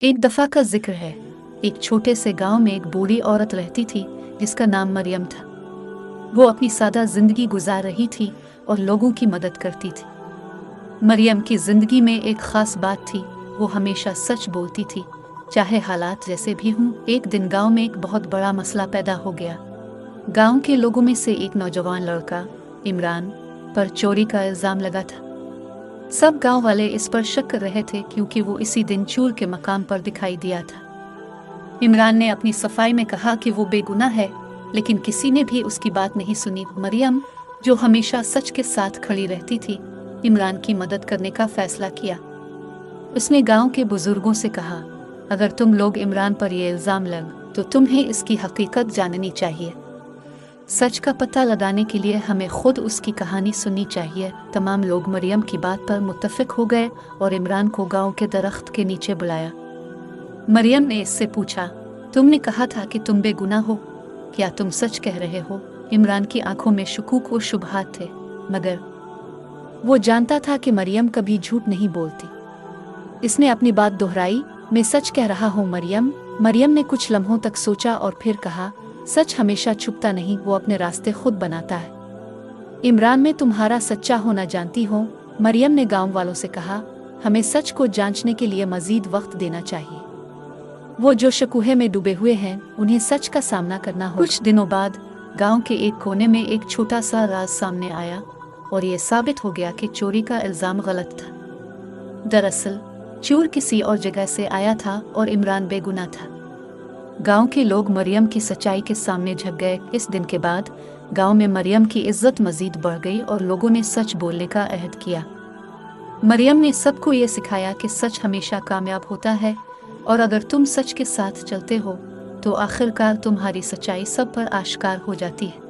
एक दफ़ा का जिक्र है। एक छोटे से गांव में एक बूढ़ी औरत रहती थी जिसका नाम मरियम था। वो अपनी सादा जिंदगी गुजार रही थी और लोगों की मदद करती थी। मरियम की जिंदगी में एक खास बात थी, वो हमेशा सच बोलती थी, चाहे हालात जैसे भी हों। एक दिन गांव में एक बहुत बड़ा मसला पैदा हो गया। गांव के लोगों में से एक नौजवान लड़का इमरान पर चोरी का इल्ज़ाम लगा था। सब गांव वाले इस पर शक कर रहे थे क्योंकि वो इसी दिन चोर के मकाम पर दिखाई दिया था। इमरान ने अपनी सफाई में कहा कि वो बेगुनाह है, लेकिन किसी ने भी उसकी बात नहीं सुनी। मरियम, जो हमेशा सच के साथ खड़ी रहती थी, इमरान की मदद करने का फैसला किया। उसने गांव के बुजुर्गों से कहा, अगर तुम लोग इमरान पर यह इल्ज़ाम लग तो तुम्हें इसकी हकीकत जाननी चाहिए। सच का पता लगाने के लिए हमें खुद उसकी कहानी सुननी चाहिए। तमाम लोग मरियम की बात पर मुत्तफिक हो गए और इमरान को गांव के दरख्त के नीचे बुलाया। मरियम ने इससे पूछा, तुमने कहा था कि तुम बेगुनाह हो, क्या तुम सच कह रहे हो? इमरान की आंखों में शुकूक और शुबहात थे, मगर वो जानता था कि मरियम कभी झूठ नहीं बोलती। इसने अपनी बात दोहराई, मैं सच कह रहा हूँ मरियम। मरियम ने कुछ लम्हों तक सोचा और फिर कहा, सच हमेशा छुपता नहीं, वो अपने रास्ते खुद बनाता है। इमरान, मैं तुम्हारा सच्चा होना जानती हूँ। मरियम ने गांव वालों से कहा, हमें सच को जांचने के लिए मजीद वक्त देना चाहिए। वो जो शकुहे में डूबे हुए हैं, उन्हें सच का सामना करना हो। कुछ दिनों बाद गांव के एक कोने में एक छोटा सा राज सामने आया और ये साबित हो गया कि चोरी का इल्ज़ाम गलत था। दरअसल चोर किसी और जगह से आया था और इमरान बेगुनाह था। गांव के लोग मरियम की सच्चाई के सामने झुक गए। इस दिन के बाद गांव में मरियम की इज्जत मजीद बढ़ गई और लोगों ने सच बोलने का अहद किया। मरियम ने सबको ये सिखाया कि सच हमेशा कामयाब होता है और अगर तुम सच के साथ चलते हो तो आखिरकार तुम्हारी सच्चाई सब पर आश्कार हो जाती है।